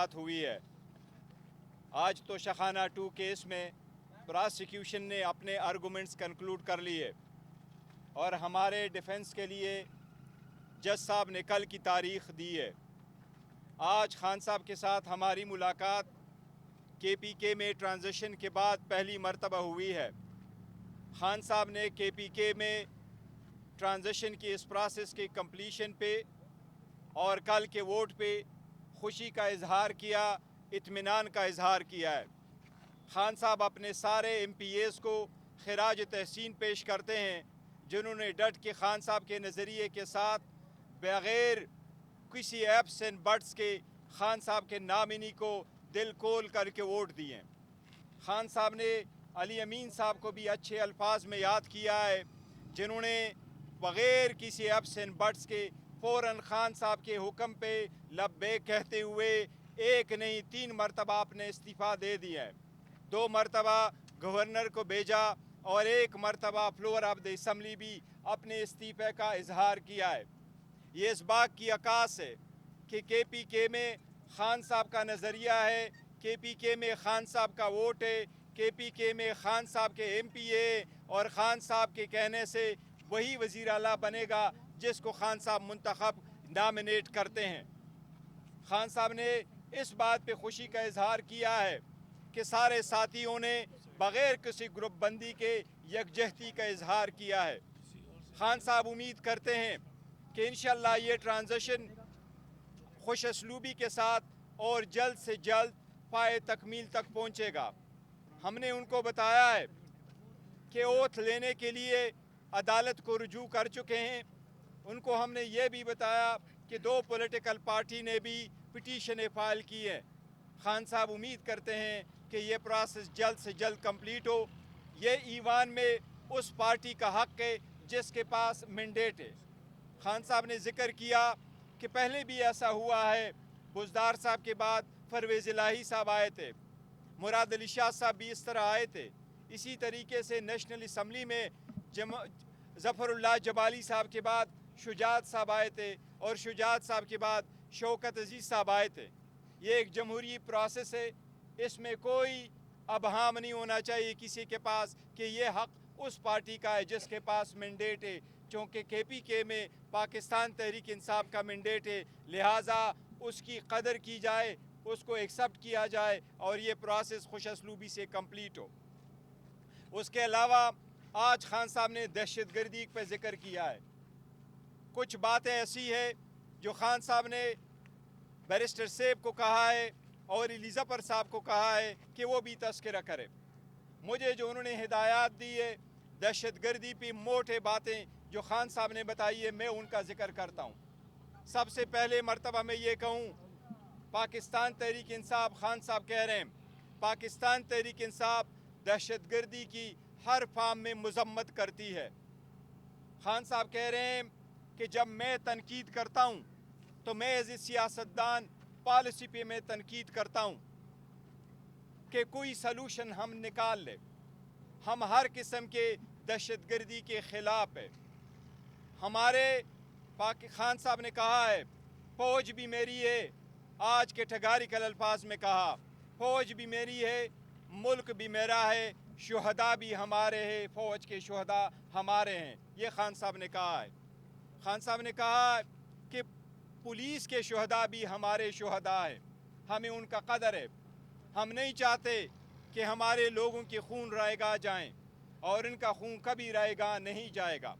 मुलाकात हुई है। आज तो शखाना 2 केस में प्रोसिक्यूशन ने अपने आर्गूमेंट्स कंक्लूड कर लिए और हमारे डिफेंस के लिए जज साहब ने कल की तारीख़ दी है। आज खान साहब के साथ हमारी मुलाकात KPK में ट्रांजिशन के बाद पहली मर्तबा हुई है। खान साहब ने KPK में ट्रांजिशन की इस प्रोसेस की कंप्लीशन पे और कल के वोट पे खुशी का इजहार किया, इत्मीनान का इजहार किया है। खान साहब अपने सारे MPAs को खिराज तहसीन पेश करते हैं जिन्होंने डट के खान साहब के नज़रिए के साथ बग़ैर किसी एप्स एंड बट्स के खान साहब के नामिनी को दिल खोल करके वोट दिए। खान साहब ने अली अमीन साहब को भी अच्छे अल्फाज में याद किया है जिन्होंने बग़ैर किसी एप्स एंड बट्स के फ़ौरन खान साहब के हुक्म पे लब्बैक कहते हुए एक नहीं 3 मरतबा अपने इस्तीफ़ा दे दिया है। 2 मरतबा गवर्नर को भेजा और 1 मरतबा फ्लोर ऑफ द असम्बली भी अपने इस्तीफ़े का इजहार किया है। ये इस बात की अक्कास है कि KPK में खान साहब का नज़रिया है, KPK में खान साहब का वोट है, KPK में खान साहब के MPA और खान साहब के कहने से वही वज़ीर आला बनेगा जिसको खान साहब मुंतखब नॉमिनेट करते हैं। खान साहब ने इस बात पे खुशी का इजहार किया है कि सारे साथियों ने बग़ैर किसी ग्रुप बंदी के यकजहती का इजहार किया है। खान साहब उम्मीद करते हैं कि इंशाअल्लाह ये ट्रांजिशन खुश असलूबी के साथ और जल्द से जल्द पाए तकमील तक पहुँचेगा। हमने उनको बताया है कि ओथ लेने के लिए अदालत को रुजू कर चुके हैं। उनको हमने ये भी बताया कि 2 पॉलिटिकल पार्टी ने भी पिटीशन फाइल की है। खान साहब उम्मीद करते हैं कि ये प्रोसेस जल्द से जल्द कंप्लीट हो। ये ईवान में उस पार्टी का हक़ है जिसके पास मैंडेट है। खान साहब ने ज़िक्र किया कि पहले भी ऐसा हुआ है, बुज़दार साहब के बाद परवेज़ इलाही साहब आए थे, मुराद अली शाह साहब भी इस तरह आए थे। इसी तरीके से नेशनल असम्बली में ज़फ़रुल्लाह जबाली साहब के बाद शुजात साहब आए थे और शुजात साहब के बाद शौकत अजीज़ साहब आए थे। ये एक जमहूरी प्रोसेस है, इसमें कोई अबहाम नहीं होना चाहिए किसी के पास कि ये हक़ उस पार्टी का है जिसके पास मैंडेट है। चूँकि KPK में पाकिस्तान तहरीक इंसाफ का मैंडेट है, लिहाजा उसकी कदर की जाए, उसको एक्सेप्ट किया जाए और ये प्रोसेस खुश असलूबी से कंप्लीट हो। उसके अलावा आज खान साहब ने दहशतगर्दी पर ज़िक्र किया है। कुछ बातें ऐसी है जो खान साहब ने बैरिस्टर सेब को कहा है और एलिज़ाबर साहब को कहा है कि वो भी तज़किरा करें। मुझे जो उन्होंने हिदायत दी है दहशतगर्दी पे मोटे बातें जो खान साहब ने बताई है, मैं उनका ज़िक्र करता हूँ। सबसे पहले मरतबा मैं ये कहूँ, पाकिस्तान तहरीक इंसाफ खान साहब कह रहे हैं पाकिस्तान तहरीक इंसाफ दहशतगर्दी की हर फार्म में मज़म्मत करती है। खान साहब कह रहे हैं कि जब मैं तनकीद करता हूँ तो मैं एज़ ए सियासतदान पॉलिसी पे मैं तनकीद करता हूँ कि कोई सलूशन हम निकाल ले। हम हर किस्म के दहशतगर्दी के ख़िलाफ़ है। हमारे खान साहब ने कहा है फ़ौज भी मेरी है, आज के ठगारिकल अल्फाज में कहा फ़ौज भी मेरी है, मुल्क भी मेरा है, शुहदा भी हमारे हैं, फ़ौज के शुहदा हमारे हैं। ये खान साहब ने कहा है। खान साहब ने कहा कि पुलिस के शुहदा भी हमारे शुहदा हैं, हमें उनका कदर है। हम नहीं चाहते कि हमारे लोगों के खून रायगा जाएं और इनका खून कभी रायगा नहीं जाएगा।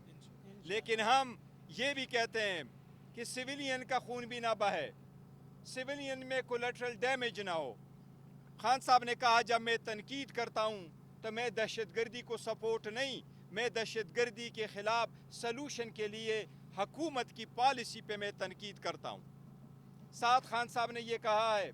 लेकिन हम ये भी कहते हैं कि सिविलियन का खून भी ना बहे, सिविलियन में कोलेटरल डैमेज ना हो। खान साहब ने कहा जब मैं तनकीद करता हूँ तो मैं दहशतगर्दी को सपोर्ट नहीं, मैं दहशतगर्दी के ख़िलाफ़ सलूशन के लिए हकूमत की पॉलिसी पे मैं तनकीद करता हूँ। साथ खान साहब ने ये कहा है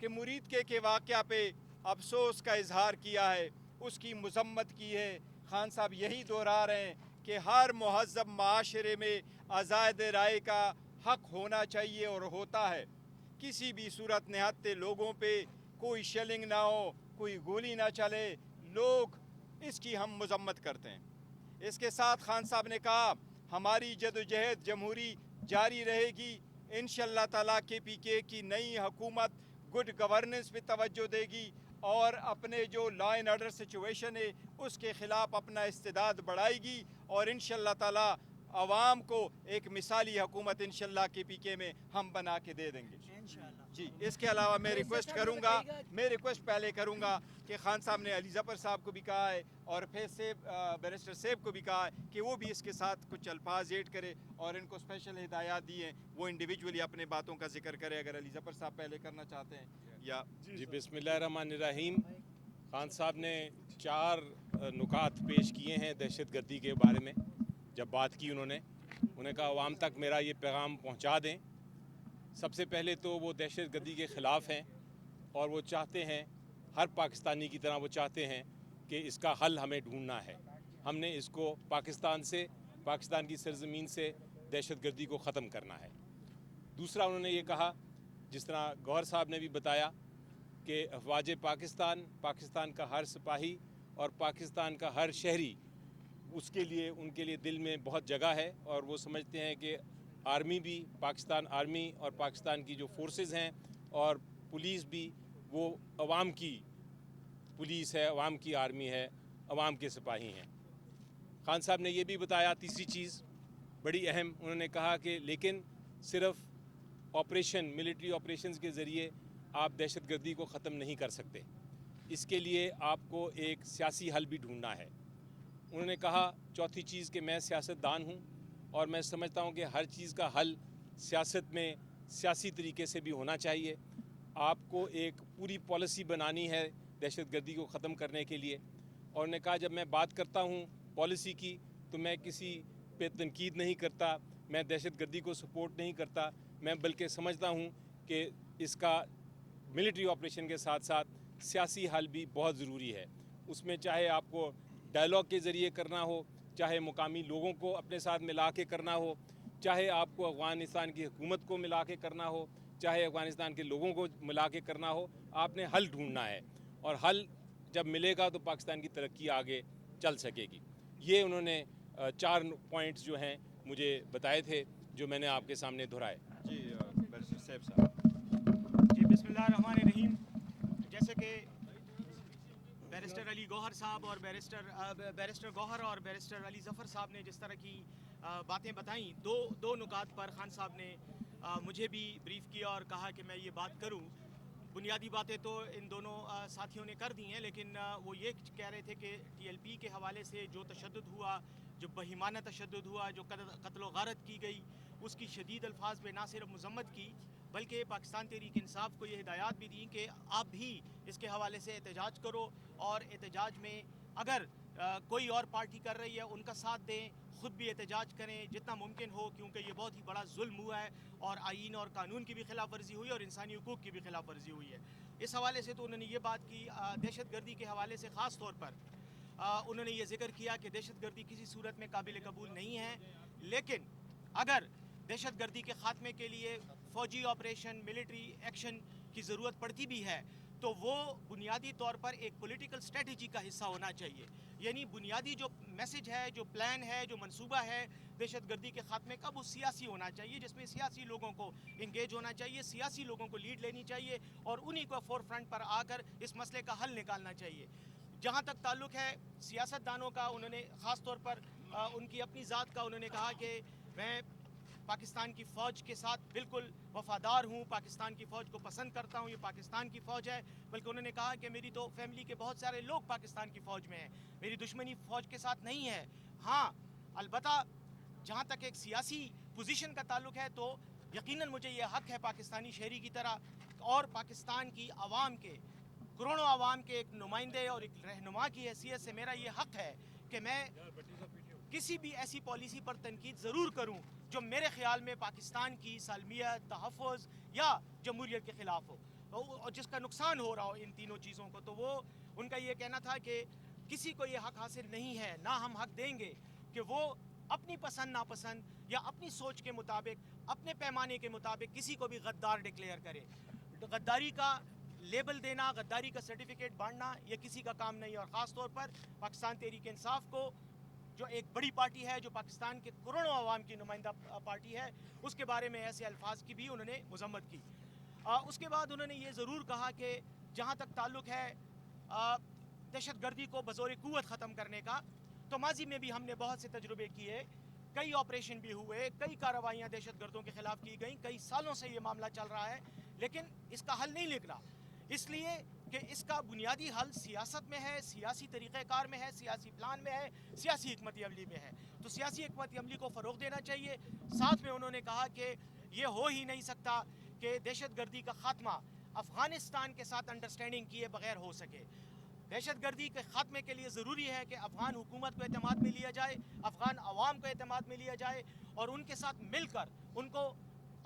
कि मुरीद के वाक़या पे अफसोस का इजहार किया है, उसकी मज़म्मत की है। खान साहब यही दोहरा रहे हैं कि हर महज़्ज़ब माशरे में आज़ाद राय का हक़ होना चाहिए और होता है। किसी भी सूरत निहत्ते लोगों पे कोई शेलिंग ना हो, कोई गोली ना चले, लोग इसकी हम मज़म्मत करते हैं। इसके साथ खान साहब ने कहा हमारी जदोजहद जमहूरी जारी रहेगी। इंशाअल्लाह ताला KPK की नई हुकूमत गुड गवर्नेंस पे तवज्जो देगी और अपने जो लॉ एंड ऑर्डर सिचुएशन है उसके ख़िलाफ़ अपना इस्तेदाद बढ़ाएगी और इंशाअल्लाह ताला आवाम को एक मिसाली हुकूमत इंशाअल्लाह KPK में हम बना के दे देंगे जी। इसके अलावा मैं रिक्वेस्ट पहले करूँगा कि खान साहब ने अली ज़फ़र साहब को भी कहा है और फिर बैरिस्टर सेब को भी कहा है कि वो भी इसके साथ कुछ अल्फाज ऐड करे और इनको स्पेशल हिदायत दी हैं वो इंडिविजुअली अपने बातों का जिक्र करे। अगर अली ज़फ़र साहब पहले करना चाहते हैं या जी। बिस्मिल्लाहिर्रहमानिर्रहीम। खान साहब ने 4 नुकात पेश किए हैं दहशतगर्दी के बारे में। जब बात की उन्होंने कहा अवाम तक मेरा ये पैगाम पहुंचा दें। सबसे पहले तो वो दहशतगर्दी के ख़िलाफ़ हैं और वो चाहते हैं, हर पाकिस्तानी की तरह वो चाहते हैं कि इसका हल हमें ढूंढना है। हमने इसको पाकिस्तान की सरज़मीन से दहशतगर्दी को ख़त्म करना है। दूसरा उन्होंने ये कहा, जिस तरह गौहर साहब ने भी बताया, कि अफवाज पाकिस्तान का हर सिपाही और पाकिस्तान का हर शहरी, उनके लिए दिल में बहुत जगह है और वो समझते हैं कि आर्मी भी, पाकिस्तान आर्मी और पाकिस्तान की जो फोर्सेस हैं और पुलिस भी, वो अवाम की पुलिस है, अवाम की आर्मी है, अवाम के सिपाही हैं। खान साहब ने ये भी बताया, तीसरी चीज़ बड़ी अहम, उन्होंने कहा कि लेकिन सिर्फ मिलिट्री ऑपरेशंस के ज़रिए आप दहशतगर्दी को ख़त्म नहीं कर सकते। इसके लिए आपको एक सियासी हल भी ढूंढना है। उन्होंने कहा चौथी चीज़ कि मैं सियासतदान हूँ और मैं समझता हूँ कि हर चीज़ का हल सियासत में सियासी तरीके से भी होना चाहिए। आपको एक पूरी पॉलिसी बनानी है दहशतगर्दी को ख़त्म करने के लिए। और उन्होंने कहा जब मैं बात करता हूँ पॉलिसी की तो मैं किसी पे तनकीद नहीं करता, मैं दहशतगर्दी को सपोर्ट नहीं करता, मैं बल्कि समझता हूँ कि इसका मिलिट्री ऑपरेशन के साथ साथ सियासी हल भी बहुत ज़रूरी है। उसमें चाहे आपको डायलॉग के ज़रिए करना हो, चाहे मुकामी लोगों को अपने साथ मिला के करना हो, चाहे आपको अफ़गानिस्तान की हुकूमत को मिला के करना हो, चाहे अफ़गानिस्तान के लोगों को मिला के करना हो, आपने हल ढूंढना है और हल जब मिलेगा तो पाकिस्तान की तरक्की आगे चल सकेगी। ये उन्होंने 4 पॉइंट्स जो हैं मुझे बताए थे, जो मैंने आपके सामने दोहराए। जी बैरिस्टर सेब साहब। जी बिस्मिल्लाहिर्रहमानिर्रहीम। जैसे कि बैरिस्टर अली गौहर साहब और बैरिस्टर गौहर और बैरिस्टर अली ज़फ़र साहब ने जिस तरह की बातें बताई, दो नुकात पर खान साहब ने मुझे भी ब्रीफ़ किया और कहा कि मैं ये बात करूं। बुनियादी बातें तो इन दोनों साथियों ने कर दी हैं, लेकिन वो ये कह रहे थे कि TLP के हवाले से जो तशद्दुद हुआ, जो बहिमाना तशद्दुद हुआ, जो कत्ल गारत की गई, उसकी शदीद अल्फाज में ना सिर्फ मज़म्मत की बल्कि पाकिस्तान तहरीक इंसाफ को ये हिदायत भी दी कि आप भी इसके हवाले से एहतजाज करो और एहतजाज में अगर कोई और पार्टी कर रही है उनका साथ दें, ख़ुद भी एहतजाज करें जितना मुमकिन हो, क्योंकि ये बहुत ही बड़ा जुल्म हुआ है और आईन और कानून की भी खिलाफ वर्जी हुई और इंसानी हुकूक की भी खिलाफ वर्जी हुई है। इस हवाले से तो उन्होंने ये बात की। दहशतगर्दी के हवाले से ख़ास तौर पर उन्होंने ये जिक्र किया कि दहशतगर्दी किसी सूरत में काबिल कबूल नहीं है, लेकिन अगर दहशतगर्दी के ख़ात्मे के लिए फ़ौजी ऑपरेशन, मिलिट्री एक्शन की ज़रूरत पड़ती भी है तो वो बुनियादी तौर पर एक पॉलिटिकल स्ट्रेटजी का हिस्सा होना चाहिए। यानी बुनियादी जो मैसेज है, जो प्लान है, जो मंसूबा है दहशतगर्दी के ख़ात्मे का, वो सियासी होना चाहिए, जिसमें सियासी लोगों को इंगेज होना चाहिए, सियासी लोगों को लीड लेनी चाहिए और उन्हीं को फोर फ्रंट पर आकर इस मसले का हल निकालना चाहिए। जहाँ तक ताल्लुक़ है सियासतदानों का, उन्होंने ख़ास तौर पर उनकी अपनी ज़ात का उन्होंने कहा कि मैं पाकिस्तान की फ़ौज के साथ बिल्कुल वफ़ादार हूँ, पाकिस्तान की फ़ौज को पसंद करता हूँ, ये पाकिस्तान की फ़ौज है। बल्कि उन्होंने कहा कि मेरी तो फैमिली के बहुत सारे लोग पाकिस्तान की फ़ौज में हैं, मेरी दुश्मनी फ़ौज के साथ नहीं है। हाँ, अलबत्ता जहाँ तक एक सियासी पोजीशन का ताल्लुक़ है तो यकीनन मुझे ये हक़ है पाकिस्तानी शहरी की तरह और पाकिस्तान की आवाम के, करोड़ों आवाम के एक नुमाइंदे और एक रहनुमा की हैसियत से मेरा ये हक़ है कि मैं किसी भी ऐसी पॉलिसी पर तनकीद ज़रूर करूँ जो मेरे ख़्याल में पाकिस्तान की सालमियत, तहफ़्फ़ुज़ या जमहूरियत के ख़िलाफ़ हो और जिसका नुकसान हो रहा हो इन तीनों चीज़ों को। तो वो उनका ये कहना था कि किसी को ये हक़ हासिल नहीं है, ना हम हक़ देंगे कि वो अपनी पसंद नापसंद या अपनी सोच के मुताबिक, अपने पैमाने के मुताबिक किसी को भी गद्दार डिक्लेयर करे। गद्दारी का लेबल देना, गद्दारी का सर्टिफिकेट बांटना ये किसी का काम नहीं है। और ख़ास तौर पर पाकिस्तान तहरीक इंसाफ को, जो एक बड़ी पार्टी है, जो पाकिस्तान के करोड़ों आवाम की नुमाइंदा पार्टी है, उसके बारे में ऐसे अल्फाज की भी उन्होंने मज़म्मत की। اس کے بعد انہوں نے یہ ضرور کہا کہ جہاں تک تعلق ہے دہشت گردی کو بزور قوت ختم کرنے کا، تو ماضی میں بھی ہم نے بہت سے تجربے کیے، کئی آپریشن بھی ہوئے، کئی کارروائیاں دہشت گردوں کے خلاف کی گئیں، کئی سالوں سے یہ معاملہ چل رہا ہے، لیکن اس کا حل نہیں نکلا، اس لیے کہ اس کا بنیادی حل سیاست میں ہے، سیاسی طریقہ کار میں ہے، سیاسی پلان میں ہے، سیاسی حکمت عملی میں ہے۔ تو سیاسی حکمت عملی کو فروغ دینا چاہیے۔ ساتھ میں انہوں نے کہا کہ یہ ہو ہی نہیں سکتا کہ دہشت گردی کا خاتمہ افغانستان کے ساتھ انڈرسٹینڈنگ کیے بغیر ہو سکے۔ دہشت گردی کے خاتمے کے لیے ضروری ہے کہ افغان حکومت کو اعتماد میں لیا جائے، افغان عوام کو اعتماد میں لیا جائے، اور ان کے ساتھ مل کر ان کو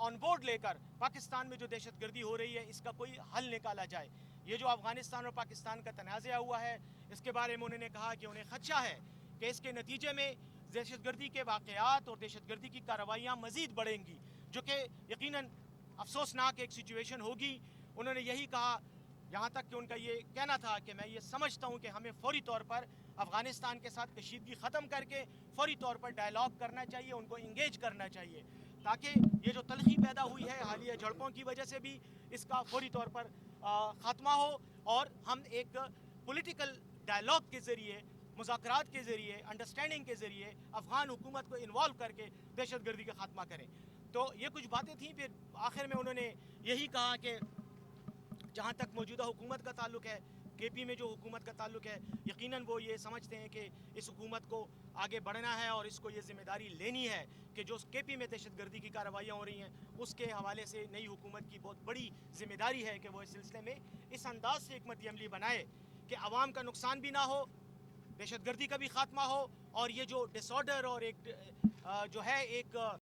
آن بورڈ لے کر پاکستان میں جو دہشت گردی ہو رہی ہے اس کا کوئی حل نکالا جائے۔ یہ جو افغانستان اور پاکستان کا تنازع ہوا ہے اس کے بارے میں انہوں نے کہا کہ انہیں خدشہ ہے کہ اس کے نتیجے میں دہشت گردی کے واقعات اور دہشت گردی کی کارروائیاں مزید بڑھیں گی، جو کہ یقیناً افسوسناک ایک سچویشن ہوگی۔ انہوں نے یہی کہا، یہاں تک کہ ان کا یہ کہنا تھا کہ میں یہ سمجھتا ہوں کہ ہمیں فوری طور پر افغانستان کے ساتھ کشیدگی ختم کر کے فوری طور پر ڈائلاگ کرنا چاہیے، ان کو انگیج کرنا چاہیے، تاکہ یہ جو تلخی پیدا ہوئی ہے حالیہ جھڑپوں کی وجہ سے بھی اس کا فوری طور پر خاتمہ ہو، اور ہم ایک پولیٹیکل ڈائلاگ کے ذریعے، مذاکرات کے ذریعے، انڈرسٹینڈنگ کے ذریعے افغان حکومت کو انوالو کر کے دہشت گردی کا خاتمہ کریں۔ تو یہ کچھ باتیں تھیں، پھر آخر میں انہوں نے یہی کہا کہ جہاں تک موجودہ حکومت کا تعلق ہے، کے پی میں جو حکومت کا تعلق ہے، یقیناً وہ یہ سمجھتے ہیں کہ اس حکومت کو آگے بڑھنا ہے اور اس کو یہ ذمہ داری لینی ہے کہ جو کے پی میں دہشت گردی کی کارروائیاں ہو رہی ہیں اس کے حوالے سے نئی حکومت کی بہت بڑی ذمہ داری ہے کہ وہ اس سلسلے میں اس انداز سے حکمت عملی بنائے کہ عوام کا نقصان بھی نہ ہو، دہشت گردی کا بھی خاتمہ ہو، اور یہ جو ڈس آرڈر اور ایک جو ہے ایک